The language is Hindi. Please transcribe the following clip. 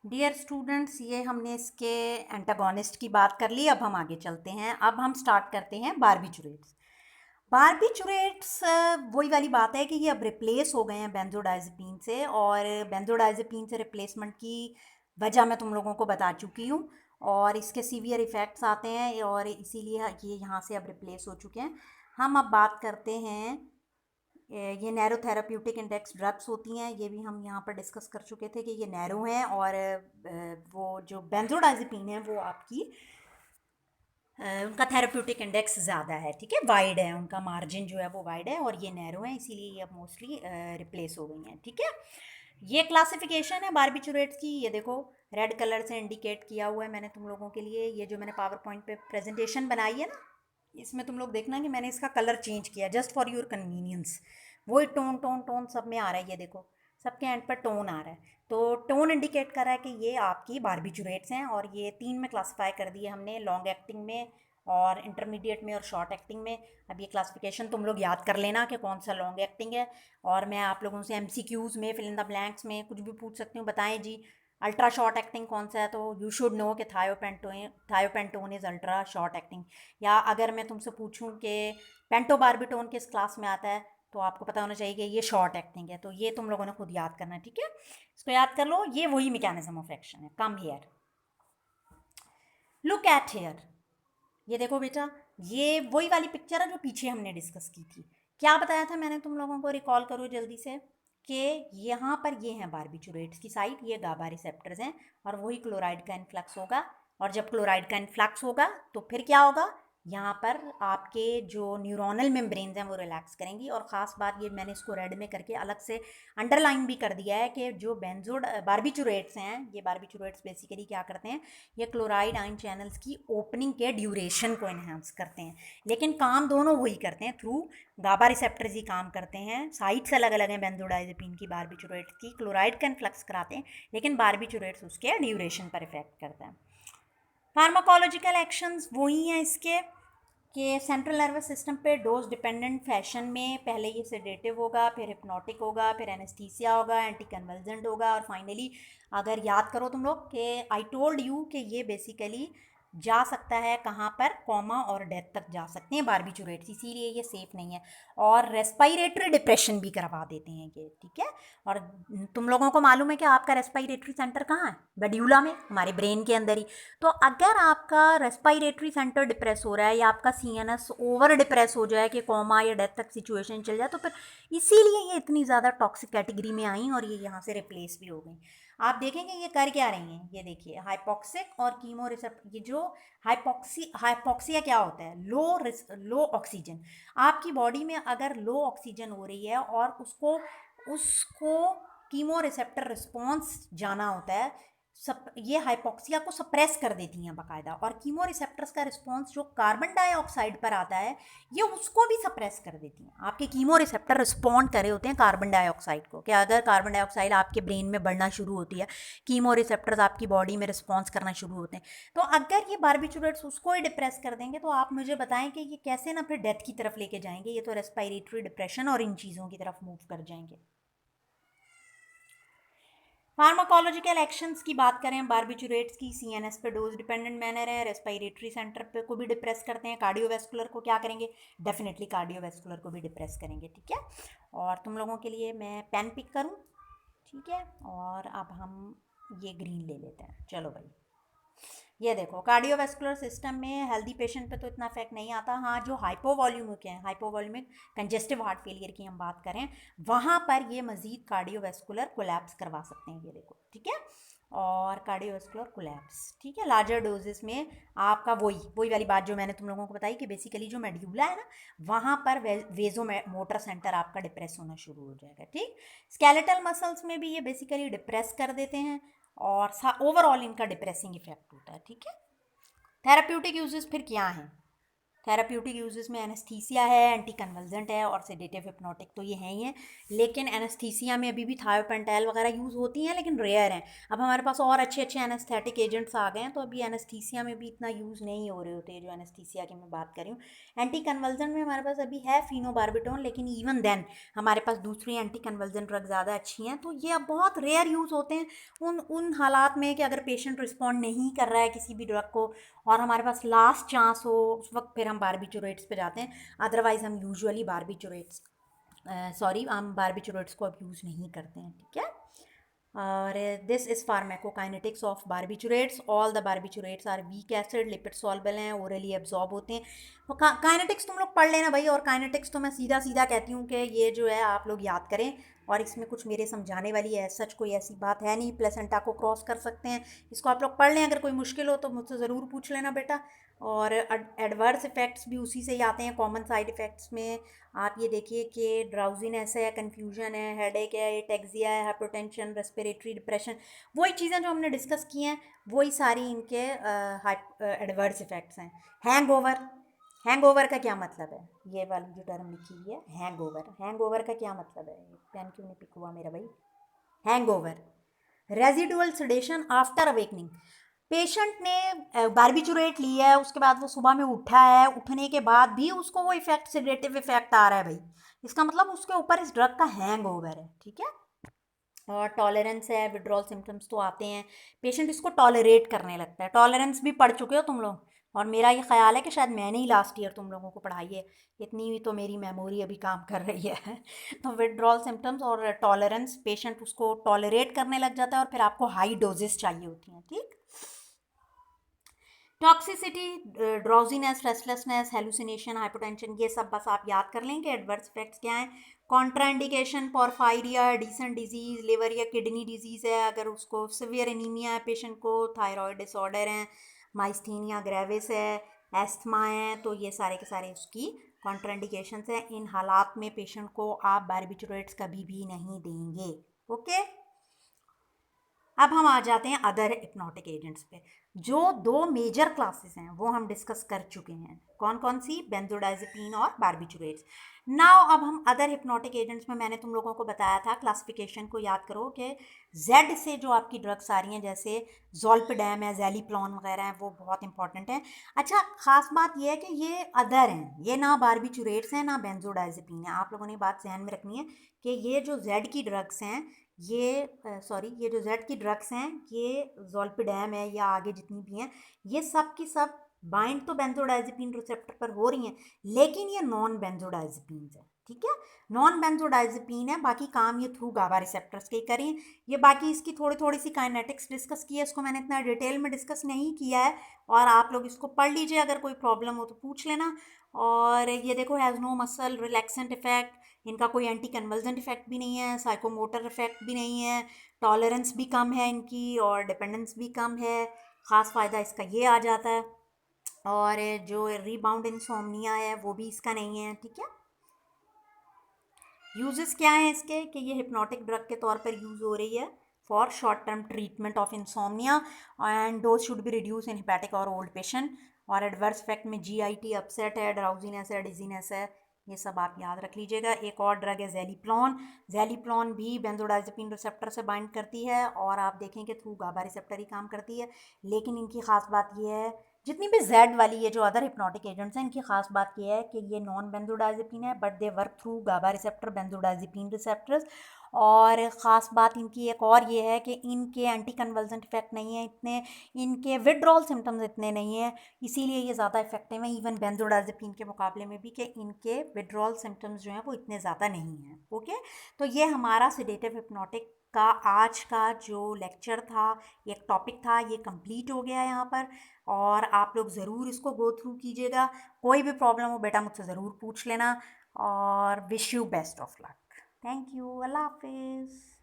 डियर स्टूडेंट्स, ये हमने इसके एंटागोनिस्ट की बात कर ली। अब हम आगे चलते हैं। अब हम स्टार्ट करते हैं बारबिचुरेट्स। बारबिचुरेट्स वही वाली बात है कि ये अब रिप्लेस हो गए हैं बेंजोडाइज़ेपिन से, और बेंजोडाइज़ेपिन से रिप्लेसमेंट की वजह मैं तुम लोगों को बता चुकी हूँ, और इसके सीवियर इफ़ेक्ट्स आते हैं, और इसीलिए ये यहाँ से अब रिप्लेस हो चुके हैं। हम अब बात करते हैं, ये नैरो थेराप्यूटिक इंडेक्स ड्रग्स होती हैं, ये भी हम यहाँ पर डिस्कस कर चुके थे कि ये नैरो हैं, और वो जो बेंजोडाइज़ेपिन है वो आपकी उनका थेराप्यूटिक इंडेक्स ज़्यादा है, ठीक है, वाइड है, उनका मार्जिन जो है वो वाइड है, और ये नैरो है, इसीलिए ये अब मोस्टली रिप्लेस हो गई हैं, ठीक है। ये क्लासिफिकेशन है बारबिचुरेट्स की। ये देखो, रेड कलर से इंडिकेट किया हुआ है मैंने तुम लोगों के लिए। ये जो मैंने पावर पॉइंट पे प्रेजेंटेशन बनाई है ना, इसमें तुम लोग देखना कि मैंने इसका कलर चेंज किया जस्ट फॉर योर कन्वीनियंस। वही टोन टोन टोन सब में आ रहा है, ये देखो सबके एंड पर टोन आ रहा है। तो टोन इंडिकेट कर रहा है कि ये आपकी बारबिचुरेट्स हैं, और ये 3 में क्लासिफाई कर दिए हमने, लॉन्ग एक्टिंग में और इंटरमीडिएट में और शॉर्ट एक्टिंग में। अब ये क्लासिफिकेशन तुम लोग याद कर लेना कि कौन सा लॉन्ग एक्टिंग है, और मैं आप लोगों से एमसीक्यूज़ में, फिल इन द ब्लैंक्स में कुछ भी पूछ सकती हूँ, बताएं जी अल्ट्रा शॉर्ट एक्टिंग कौन सा है। तो यू शुड नो कि thiopentone is ultra short acting. या अगर मैं तुमसे पूछूं कि पेंटोबार्बिटोन किस क्लास में आता है, तो आपको पता होना चाहिए कि ये शॉर्ट एक्टिंग है। तो ये तुम लोगों ने खुद याद करना है, ठीक है, इसको याद कर लो। ये वही मैकेनिज्म ऑफ एक्शन है। Come here, look at here. ये देखो बेटा, ये वही वाली पिक्चर है जो पीछे हमने डिस्कस की थी। क्या बताया था मैंने तुम लोगों को, रिकॉल करो जल्दी से, कि यहाँ पर ये हैं बारबिचुरेट्स की साइट, ये गाबा रिसेप्टर्स हैं, और वही क्लोराइड का इन्फ्लक्स होगा। और जब क्लोराइड का इन्फ्लक्स होगा तो फिर क्या होगा, यहाँ पर आपके जो न्यूरोनल मेम्ब्रेन्स हैं वो रिलैक्स करेंगी। और ख़ास बात, ये मैंने इसको रेड में करके अलग से अंडरलाइन भी कर दिया है कि जो बेंजोड बारबिचुरेट्स हैं, ये बारबिचुरेट्स बेसिकली क्या करते हैं, ये क्लोराइड आयन चैनल्स की ओपनिंग के ड्यूरेशन को इन्हांस करते हैं। लेकिन काम दोनों वही करते हैं, थ्रू गाबा रिसेप्टर्स ही काम करते हैं। साइट्स अलग अलग हैं बेंजोडाइजेपिन की, बारबिचुरेट्स की। क्लोराइड का इन्फ्लक्स कराते हैं, लेकिन बारबिचुरेट्स उसके ड्यूरेशन पर इफेक्ट करते हैं। फार्माकोलॉजिकल एक्शंस वही हैं इसके, कि सेंट्रल नर्वस सिस्टम पे डोज डिपेंडेंट फैशन में पहले ये सेडेटिव होगा, फिर हिप्नोटिक होगा, फिर एनेस्थीसिया होगा, एंटी कन्वल्जेंट होगा, और फाइनली अगर याद करो तुम लोग कि आई टोल्ड यू कि ये बेसिकली जा सकता है कहाँ पर, कोमा और डेथ तक जा सकते हैं बारबिचुरेट्स, इसीलिए ये सेफ़ नहीं है। और रेस्पायरेटरी डिप्रेशन भी करवा देते हैं ये, ठीक है। और तुम लोगों को मालूम है कि आपका रेस्पायरेटरी सेंटर कहाँ है, मेड्यूला में, हमारे ब्रेन के अंदर ही। तो अगर आपका रेस्पायरेटरी सेंटर डिप्रेस हो रहा है, या आपका सीएनएस ओवर डिप्रेस हो जाए कि कोमा या डेथ तक सिचुएशन चल जाए, तो फिर इसीलिए ये इतनी ज़्यादा टॉक्सिक कैटेगरी में आई, और ये यहाँ से रिप्लेस भी हो गई। आप देखेंगे ये कर क्या रही हैं, ये देखिए, हाइपोक्सिक और कीमो रिसेप्टर। ये जो हाइपोक्सिया क्या होता है, लो ऑक्सीजन। आपकी बॉडी में अगर लो ऑक्सीजन हो रही है, और उसको उसको कीमो रिसेप्टर रिस्पॉन्स जाना होता है, ये हाइपोक्सिया को सप्रेस कर देती हैं बाकायदा। और कीमो रिसेप्टर्स का रिस्पॉन्स जो कार्बन डाइऑक्साइड पर आता है, ये उसको भी सप्रेस कर देती हैं। आपके कीमो रिसेप्टर रिस्पॉन्ड कर रहे होते हैं कार्बन डाइऑक्साइड को, कि अगर कार्बन डाइऑक्साइड आपके ब्रेन में बढ़ना शुरू होती है, कीमो रिसेप्टर्स आपकी बॉडी में रिस्पॉन्स करना शुरू होते हैं। तो अगर ये बारबिचुरेट्स उसको ही डिप्रेस कर देंगे, तो आप मुझे बताएं कि ये कैसे ना फिर डेथ की तरफ लेके जाएंगे, ये तो रेस्पायरेटरी डिप्रेशन और इन चीज़ों की तरफ मूव कर जाएंगे। फार्माकोलॉजिकल एक्शंस की बात करें बारबिचुरेट्स की, सीएनएस पे डोज डिपेंडेंट मैनर है, रेस्पायरेटरी सेंटर पे को भी डिप्रेस करते हैं, कार्डियोवैस्कुलर को क्या करेंगे, डेफिनेटली कार्डियोवैस्कुलर को भी डिप्रेस करेंगे, ठीक है। और तुम लोगों के लिए मैं पेन पिक करूं, ठीक है, और अब हम ये ग्रीन ले लेते हैं, चलो भाई। ये देखो, कार्डियोवैस्कुलर सिस्टम में हेल्दी पेशेंट पे तो इतना इफेक्ट नहीं आता। हाँ, जो हाइपोवॉल्यूमिक है, हाइपोवॉल्यूमिक कंजेस्टिव हार्ट फेलियर की हम बात करें, वहाँ पर ये मजीद कार्डियोवैस्कुलर कोलैप्स करवा सकते हैं, ये देखो, ठीक है। और कार्डियोवैस्कुलर कोलैप्स, ठीक है, लार्जर डोजेस में आपका वही वही वाली बात जो मैंने तुम लोगों को बताई, कि बेसिकली जो मेड्यूला है ना, वहाँ पर वेजो मोटर सेंटर आपका डिप्रेस होना शुरू हो जाएगा, ठीक। स्केलेटल मसल्स में भी ये बेसिकली डिप्रेस कर देते हैं, और ओवरऑल इनका डिप्रेसिंग इफेक्ट होता है, ठीक है। थेराप्यूटिक यूजेस फिर क्या हैं, थेराप्यूटिक यूजेस में एनेस्थीसिया है, एंटी कन्वल्जेंट है और सेडेटिव हिप्नोटिक तो ये हैं ही हैं। लेकिन एनेस्थीसिया में अभी भी थायोपेंटाइल वगैरह यूज़ होती हैं लेकिन रेयर हैं। अब हमारे पास और अच्छे अच्छे एनेस्थेटिक एजेंट्स आ गए हैं तो अभी एनेस्थीसिया में भी इतना यूज़ नहीं हो रहे होते जो एनेस्थीसिया की मैं बात कर रही हूँ। एंटी कन्वल्जेंट में हमारे पास अभी है फिनोबार्बिटोन, लेकिन इवन देन हमारे पास दूसरी एंटी कन्वल्जेंट ड्रग ज़्यादा अच्छी हैं। तो ये अब बहुत रेयर यूज़ होते हैं उन उन हालात में कि अगर पेशेंट रिस्पॉन्ड नहीं कर रहा है किसी भी ड्रग को और हमारे पास लास्ट चांस हो, उस वक्त फिर हम बारबिचुरेट्स पे जाते हैं। अदरवाइज़ हम यूजुअली बारबिचुरेट्स हम बारबिचुरेट्स को अब यूज़ नहीं करते हैं, ठीक है। और this is pharmacokinetics of barbiturates. All the barbiturates are weak acid, lipid soluble हैं, ओरली एब्जॉर्ब होते हैं। तो काइनेटिक्स तुम लोग पढ़ लेना भाई। और काइनेटिक्स तो मैं सीधा सीधा कहती हूँ कि ये जो है आप लोग याद करें और इसमें कुछ मेरे समझाने वाली है सच कोई ऐसी बात है नहीं। प्लेसेंटा को क्रॉस कर सकते हैं, इसको आप लोग पढ़ लें। अगर कोई मुश्किल हो तो मुझसे ज़रूर पूछ लेना बेटा। और एडवर्स इफ़ेक्ट्स भी उसी से ही आते हैं। कॉमन साइड इफ़ेक्ट्स में आप ये देखिए कि ड्राउजीनेस है, कन्फ्यूजन है, हेडेक है, एटेक्सिया है, हाइपरटेंशन, रेस्पिरेटरी डिप्रेशन, वही चीज़ें जो हमने डिस्कस की हैं वही सारी इनके एडवर्स इफ़ेक्ट्स हैं। हैंगओवर, हैंगओवर का क्या मतलब है? ये वाली जो टर्म लिखी हुई है हैंगओवर, हैंगओवर का क्या मतलब है? पेन क्यों नहीं पिक हुआ मेरा भाई? Hangover, residual sedation after awakening. Patient ने बारबिचुरेट लिया है, उसके बाद वो सुबह में उठा है, उठने के बाद भी उसको वो इफेक्ट, सेडेटिव इफेक्ट आ रहा है भाई, इसका मतलब उसके ऊपर इस ड्रग का हैंगओवर है, ठीक है। और टॉलरेंस है, विड्रॉल सिम्टम्स तो आते हैं, पेशेंट इसको टॉलरेट करने लगता है। टॉलरेंस भी पढ़ चुके हो तुम लोग, और मेरा ये ख्याल है कि शायद मैंने ही लास्ट ईयर तुम लोगों को पढ़ाई है, इतनी भी तो मेरी मेमोरी अभी काम कर रही है। तो विड्रॉल सिम्टम्स और टॉलरेंस, पेशेंट उसको टॉलरेट करने लग जाता है और फिर आपको हाई डोजेस चाहिए होती हैं, ठीक। Toxicity, drowsiness, restlessness, hallucination, hypotension, ये सब बस आप याद कर लें कि एडवर्स इफेक्ट्स क्या हैं। कॉन्ट्राइंडिकेशन, पोरफायरिया, डीसन डिजीज़, लिवर या किडनी डिजीज़ है अगर उसको, सिवियर एनीमिया है पेशेंट को, थायराइड डिसऑर्डर हैं, माइस्थीनिया ग्रेविस है, एस्थमा है, तो ये सारे के सारे उसकी कॉन्ट्राइंडिकेशंस हैं। इन हालात में पेशेंट को आप बारबिचुरेट्स कभी भी नहीं देंगे, ओके। अब हम आ जाते हैं अदर हिप्नोटिक एजेंट्स पे। जो दो मेजर क्लासेस हैं वो हम डिस्कस कर चुके हैं, कौन कौन सी? बेंजोडाइजेपिन और बारबिचुरेट्स। नाउ अब हम अदर हिप्नोटिक एजेंट्स में, मैंने तुम लोगों को बताया था क्लासिफिकेशन को याद करो कि जेड से जो आपकी ड्रग्स आ रही हैं जैसे जोल्पिडेम है, जैलीप्लॉन वगैरह हैं, वो बहुत इंपॉर्टेंट है। अच्छा, खास बात यह है कि ये अदर हैं, ये ना बारबिचुरेट्स हैं ना बेंजोडाइजेपिन है। आप लोगों ने बात ध्यान में रखनी है कि ये जो जेड की ड्रग्स हैं, ये जो जेड की ड्रग्स हैं, ये जोल्पिडेम है या आगे जितनी भी हैं, ये सब की सब बाइंड तो बेंजोडाइजेपिन रिसेप्टर पर हो रही हैं, लेकिन ये नॉन बेंजोडाइजेपिन है, ठीक है। नॉन बेंजोडाइजेपिन है, बाकी काम ये थ्रू गाबा रिसेप्टर्स के ही करें। ये बाकी इसकी थोड़ी थोड़ी सी काइनेटिक्स डिस्कस की है, इसको मैंने इतना डिटेल में डिस्कस नहीं किया है, और आप लोग इसको पढ़ लीजिए, अगर कोई प्रॉब्लम हो तो पूछ लेना। और ये देखो, has no muscle relaxant effect, इनका कोई एंटी कन्वल्जेंट इफेक्ट भी नहीं है, साइकोमोटर इफेक्ट भी नहीं है, टॉलरेंस भी कम है इनकी और डिपेंडेंस भी कम है। ख़ास फ़ायदा इसका ये आ जाता है। और जो रीबाउंड इंसोम्निया है वो भी इसका नहीं है, ठीक है। यूजेस क्या हैं इसके कि ये हिप्नोटिक ड्रग के तौर पर यूज़ हो रही है for short term treatment of insomnia, and dose should be reduce in hepatic और ओल्ड पेशेंट। और एडवर्स इफेक्ट में जीआईटी, अपसेट है, ड्राउजीनेस है, डिजीनेस है, ये सब आप याद रख लीजिएगा। एक और ड्रग है जैलीप्लॉन, जैलीप्लॉन भी बेंजोडाइजेपिन रिसेप्टर से बाइंड करती है और आप देखें कि थ्रू गाबा रिसेप्टर ही काम करती है। लेकिन इनकी खास बात ये है, जितनी भी जेड वाली ये जो अदर हिप्नोटिक एजेंट्स हैं, इनकी खास बात ये है कि ये नॉन बेंजोडाइजेपिन है, but they work through GABA receptor, benzodiazepine receptors. और ख़ास बात इनकी एक और ये है कि इनके एंटी कन्वल्जेंट इफेक्ट नहीं है इतने, इनके विड्रॉल सिम्टम्स इतने नहीं हैं, इसीलिए ये ज़्यादा इफेक्टिव हैं इवन बेंजोडाइजेपिन के मुकाबले में भी, कि इनके विड्रॉल सिम्टम्स जो हैं वो इतने ज़्यादा नहीं हैं, ओके। तो ये हमारा सेडेटिव हिप्नोटिक का आज का जो लेक्चर था, एक टॉपिक था, ये कंप्लीट हो गया यहाँ पर। और आप लोग ज़रूर इसको गो थ्रू कीजिएगा। कोई भी प्रॉब्लम हो बेटा मुझसे ज़रूर पूछ लेना, और wish you best of luck. Thank you, Allah हाफिज़।